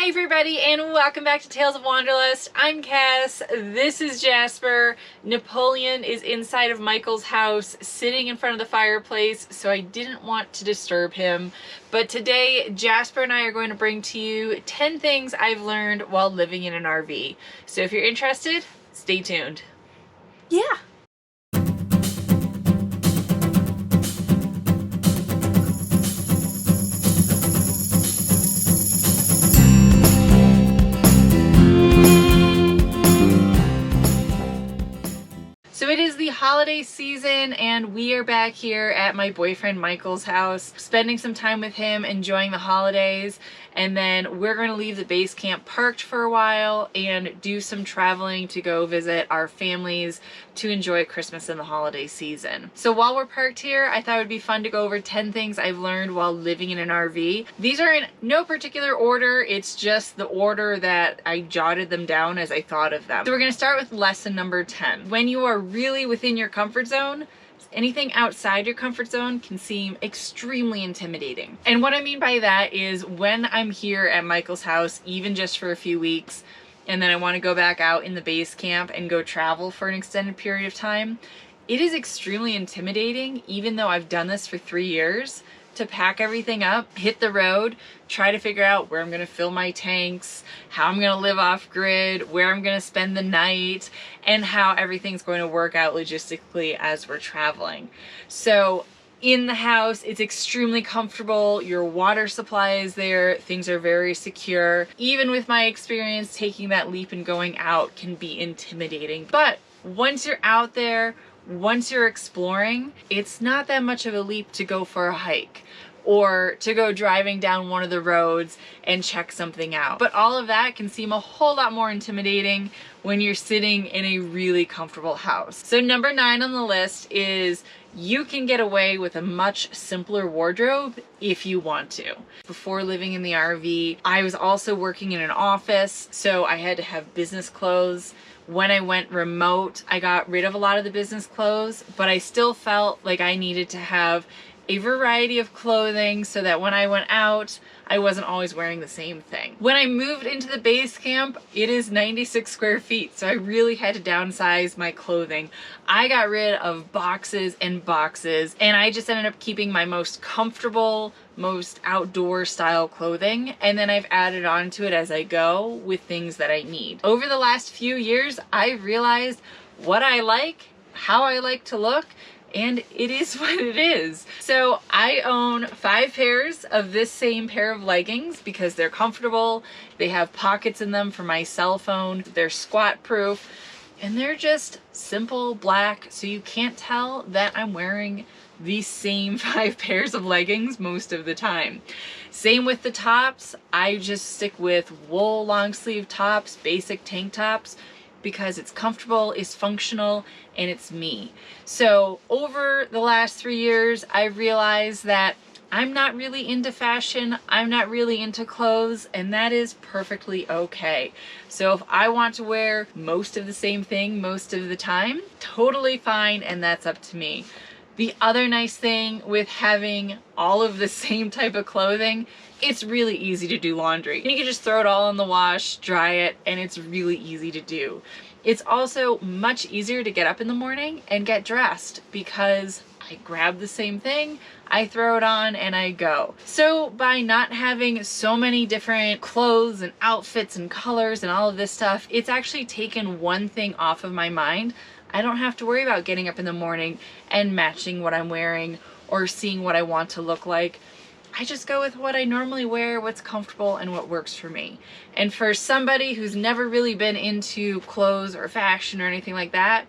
Hi everybody and welcome back to Tails of Wanderlust. I'm Cass, this is Jasper. Napoleon is inside of Michael's house sitting in front of the fireplace, so I didn't want to disturb him. But today Jasper and I are going to bring to you 10 things I've learned while living in an RV. So if you're interested, stay tuned. Yeah. So it is the holiday season and we are back here at my boyfriend Michael's house, spending some time with him, enjoying the holidays, and then we're going to leave the base camp parked for a while and do some traveling to go visit our families to enjoy Christmas and the holiday season. So while we're parked here, I thought it would be fun to go over 10 things I've learned while living in an RV. These are in no particular order, it's just the order that I jotted them down as I thought of them. So we're going to start with lesson number 10. When you are really within your comfort zone, anything outside your comfort zone can seem extremely intimidating. And what I mean by that is when I'm here at Michael's house, even just for a few weeks, and then I want to go back out in the base camp and go travel for an extended period of time, it is extremely intimidating, even though I've done this for 3 years, to pack everything up, hit the road, try to figure out where I'm going to fill my tanks, how I'm going to live off grid, where I'm going to spend the night, and how everything's going to work out logistically as we're traveling. So in the house, it's extremely comfortable, your water supply is there, things are very secure. Even with my experience, taking that leap and going out can be intimidating. But once you're out there, once you're exploring, it's not that much of a leap to go for a hike or to go driving down one of the roads and check something out. But all of that can seem a whole lot more intimidating when you're sitting in a really comfortable house. So number 9 on the list is you can get away with a much simpler wardrobe if you want to. Before living in the RV, I was also working in an office, so I had to have business clothes. When I went remote, I got rid of a lot of the business clothes, but I still felt like I needed to have a variety of clothing so that when I went out, I wasn't always wearing the same thing. When I moved into the base camp, it is 96 square feet, so I really had to downsize my clothing. I got rid of boxes and boxes, and I just ended up keeping my most comfortable, most outdoor style clothing, and then I've added on to it as I go with things that I need. Over the last few years, I've realized what I like, how I like to look, and it is what it is. So I own 5 pairs of this same pair of leggings because they're comfortable, they have pockets in them for my cell phone, they're squat proof, and they're just simple black, so you can't tell that I'm wearing these same 5 pairs of leggings most of the time. Same with the tops, I just stick with wool long sleeve tops, basic tank tops, because it's comfortable, it's functional, and it's me. So over the last 3 years, I've realized that I'm not really into fashion, I'm not really into clothes, and that is perfectly okay. So if I want to wear most of the same thing most of the time, totally fine, and that's up to me. The other nice thing with having all of the same type of clothing, it's really easy to do laundry. You can just throw it all in the wash, dry it, and it's really easy to do. It's also much easier to get up in the morning and get dressed because I grab the same thing, I throw it on, and I go. So by not having so many different clothes and outfits and colors and all of this stuff, it's actually taken one thing off of my mind. I don't have to worry about getting up in the morning and matching what I'm wearing or seeing what I want to look like. I just go with what I normally wear, what's comfortable, and what works for me. And for somebody who's never really been into clothes or fashion or anything like that,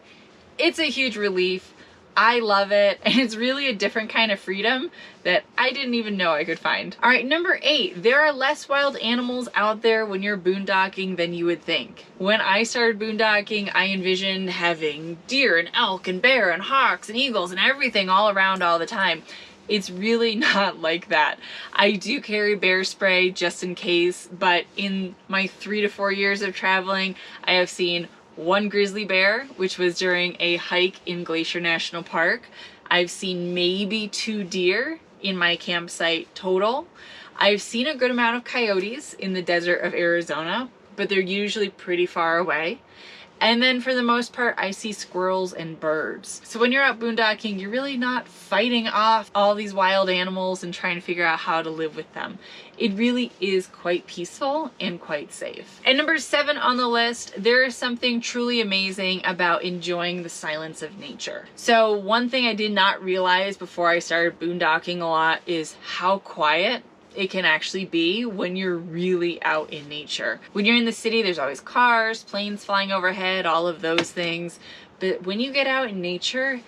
it's a huge relief. I love it, and it's really a different kind of freedom that I didn't even know I could find. All right, number 8, there are less wild animals out there when you're boondocking than you would think. When I started boondocking, I envisioned having deer and elk and bear and hawks and eagles and everything all around all the time. It's really not like that. I do carry bear spray just in case, but in my 3 to 4 years of traveling, I have seen 1 grizzly bear, which was during a hike in Glacier National Park. I've seen maybe 2 deer in my campsite total. I've seen a good amount of coyotes in the desert of Arizona, but they're usually pretty far away. And then for the most part, I see squirrels and birds. So when you're out boondocking, you're really not fighting off all these wild animals and trying to figure out how to live with them. It really is quite peaceful and quite safe. And number 7 on the list, there is something truly amazing about enjoying the silence of nature. So one thing I did not realize before I started boondocking a lot is how quiet it can actually be when you're really out in nature. When you're in the city, there's always cars, planes flying overhead, all of those things. But when you get out in nature,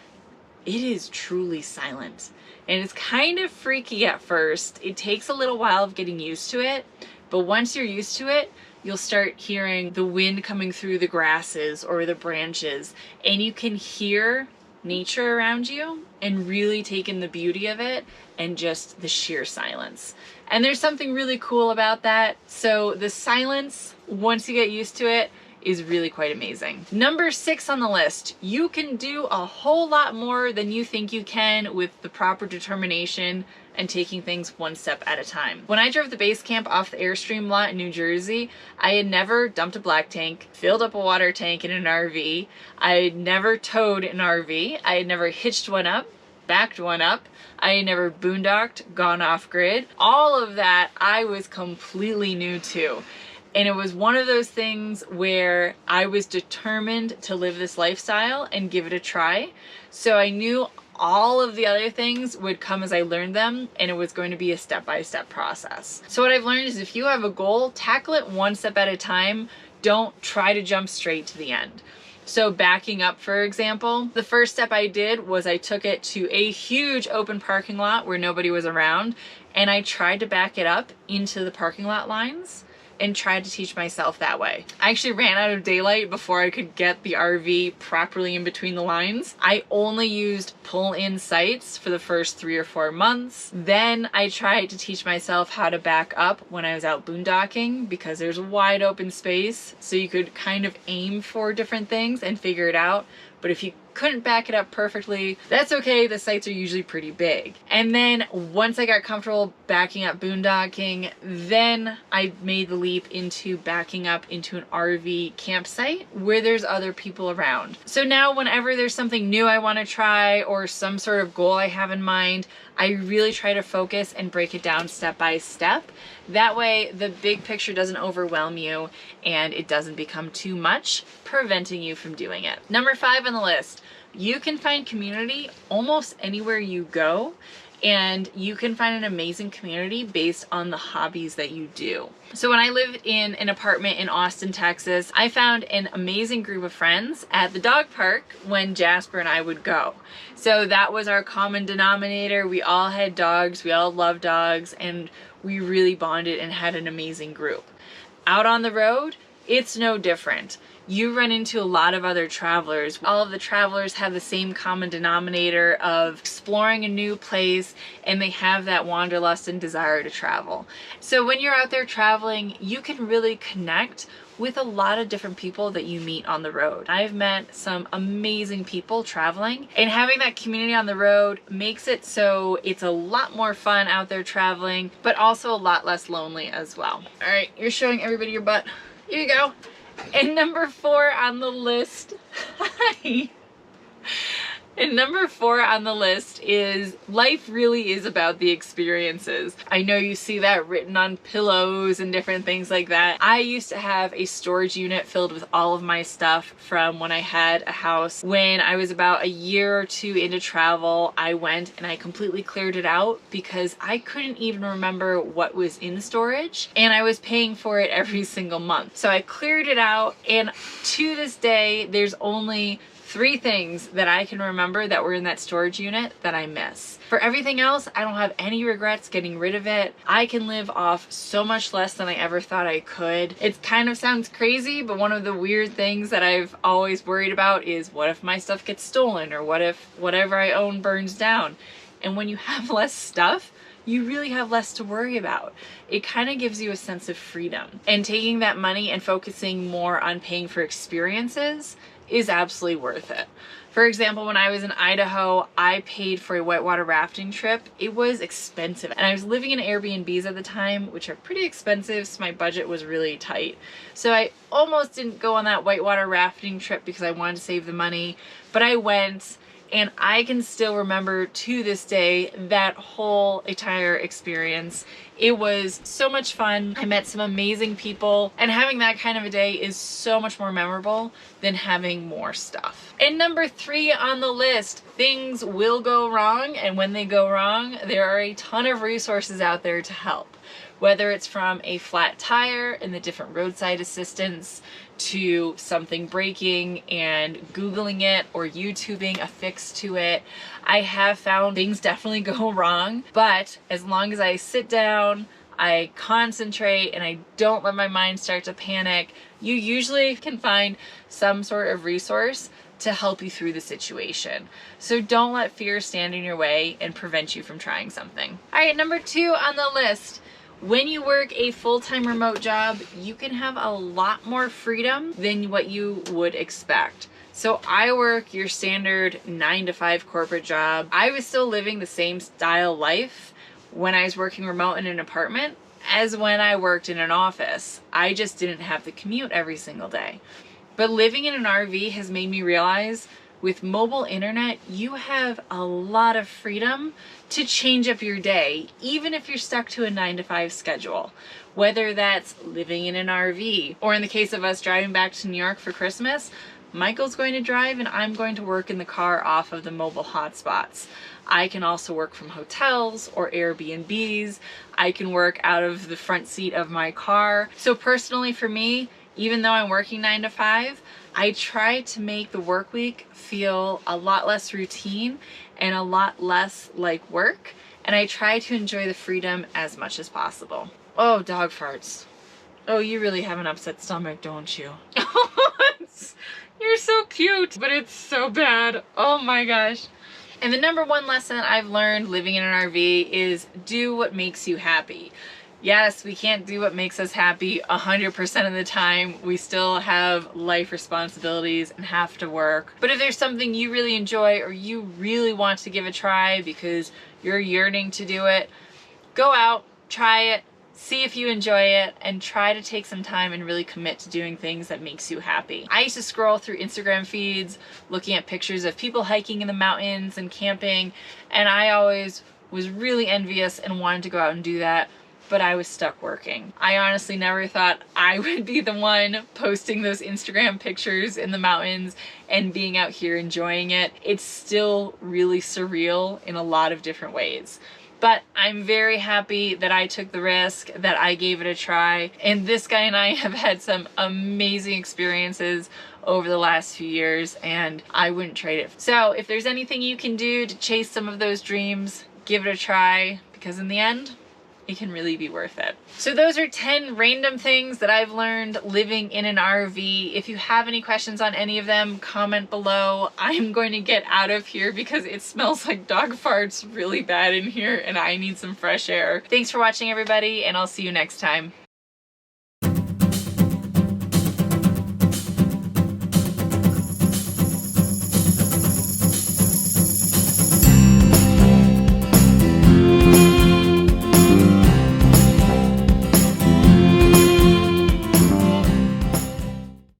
it is truly silent. And it's kind of freaky at first. It takes a little while of getting used to it, but once you're used to it, you'll start hearing the wind coming through the grasses or the branches, and you can hear nature around you and really take in the beauty of it and just the sheer silence. And there's something really cool about that. So the silence, once you get used to it, is really quite amazing. Number 6 on the list, you can do a whole lot more than you think you can with the proper determination and taking things one step at a time. When I drove the base camp off the Airstream lot in New Jersey, I had never dumped a black tank, filled up a water tank in an RV. I had never towed an RV. I had never hitched one up, backed one up. I had never boondocked, gone off grid. All of that I was completely new to. And it was one of those things where I was determined to live this lifestyle and give it a try. So I knew all of the other things would come as I learned them, and it was going to be a step-by-step process. So what I've learned is if you have a goal, tackle it one step at a time. Don't try to jump straight to the end. So backing up, for example, the first step I did was I took it to a huge open parking lot where nobody was around, and I tried to back it up into the parking lot lines and tried to teach myself that way. I actually ran out of daylight before I could get the RV properly in between the lines. I only used pull-in sights for the first 3 or 4 months. Then I tried to teach myself how to back up when I was out boondocking, because there's a wide open space, so you could kind of aim for different things and figure it out. But if you couldn't back it up perfectly, that's okay. The sites are usually pretty big. And then once I got comfortable backing up boondocking, then I made the leap into backing up into an RV campsite where there's other people around. So now whenever there's something new I want to try or some sort of goal I have in mind, I really try to focus and break it down step by step. That way the big picture doesn't overwhelm you and it doesn't become too much, preventing you from doing it. Number 5 on the list, you can find community almost anywhere you go, and you can find an amazing community based on the hobbies that you do. So when I lived in an apartment in Austin, Texas, I found an amazing group of friends at the dog park when Jasper and I would go. So that was our common denominator. We all had dogs, we all loved dogs, and we really bonded and had an amazing group. Out on the road, it's no different. You run into a lot of other travelers. All of the travelers have the same common denominator of exploring a new place, and they have that wanderlust and desire to travel. So when you're out there traveling, you can really connect with a lot of different people that you meet on the road. I've met some amazing people traveling, and having that community on the road makes it so it's a lot more fun out there traveling, but also a lot less lonely as well. All right, you're showing everybody your butt. Here you go. And number 4 on the list, and number 4 on the list is life really is about the experiences. I know you see that written on pillows and different things like that. I used to have a storage unit filled with all of my stuff from when I had a house. When I was about a year or 2 into travel, I went and I completely cleared it out because I couldn't even remember what was in storage, and I was paying for it every single month. So I cleared it out, and to this day, there's only 3 things that I can remember that were in that storage unit that I miss. For everything else, I don't have any regrets getting rid of it. I can live off so much less than I ever thought I could. It kind of sounds crazy, but one of the weird things that I've always worried about is what if my stuff gets stolen, or what if whatever I own burns down? And when you have less stuff, you really have less to worry about. It kind of gives you a sense of freedom. And taking that money and focusing more on paying for experiences is absolutely worth it. For example, when I was in Idaho, I paid for a whitewater rafting trip. It was expensive, and I was living in Airbnbs at the time, which are pretty expensive, so my budget was really tight. So I almost didn't go on that whitewater rafting trip because I wanted to save the money, but I went, and I can still remember to this day that whole entire experience. It was so much fun. I met some amazing people, and having that kind of a day is so much more memorable than having more stuff. And number 3 on the list, things will go wrong, and when they go wrong, there are a ton of resources out there to help. Whether it's from a flat tire and the different roadside assistance to something breaking and Googling it or YouTubing a fix to it. I have found things definitely go wrong, but as long as I sit down, I concentrate, and I don't let my mind start to panic, you usually can find some sort of resource to help you through the situation. So don't let fear stand in your way and prevent you from trying something. All right, number 2 on the list. When you work a full-time remote job, you can have a lot more freedom than what you would expect. So I work your standard 9-to-5 corporate job. I was still living the same style life when I was working remote in an apartment as when I worked in an office. I just didn't have the commute every single day. But living in an RV has made me realize with mobile internet, you have a lot of freedom to change up your day, even if you're stuck to a 9-to-5 schedule. Whether that's living in an RV, or in the case of us driving back to New York for Christmas, Michael's going to drive and I'm going to work in the car off of the mobile hotspots. I can also work from hotels or Airbnbs. I can work out of the front seat of my car. So personally for me, even though I'm working 9-to-5, I try to make the work week feel a lot less routine and a lot less like work, and I try to enjoy the freedom as much as possible. Oh, dog farts. Oh, you really have an upset stomach, don't you? You're so cute, but it's so bad. Oh my gosh. And the number 1 lesson I've learned living in an RV is do what makes you happy. Yes, we can't do what makes us happy 100% of the time. We still have life responsibilities and have to work. But if there's something you really enjoy or you really want to give a try because you're yearning to do it, go out, try it, see if you enjoy it, and try to take some time and really commit to doing things that makes you happy. I used to scroll through Instagram feeds looking at pictures of people hiking in the mountains and camping, and I always was really envious and wanted to go out and do that, but I was stuck working. I honestly never thought I would be the one posting those Instagram pictures in the mountains and being out here enjoying it. It's still really surreal in a lot of different ways. But I'm very happy that I took the risk, that I gave it a try. And this guy and I have had some amazing experiences over the last few years, and I wouldn't trade it. So if there's anything you can do to chase some of those dreams, give it a try, because in the end, it can really be worth it. So those are 10 random things that I've learned living in an RV. If you have any questions on any of them, comment below. I'm going to get out of here because it smells like dog farts really bad in here and I need some fresh air. Thanks for watching, everybody, and I'll see you next time.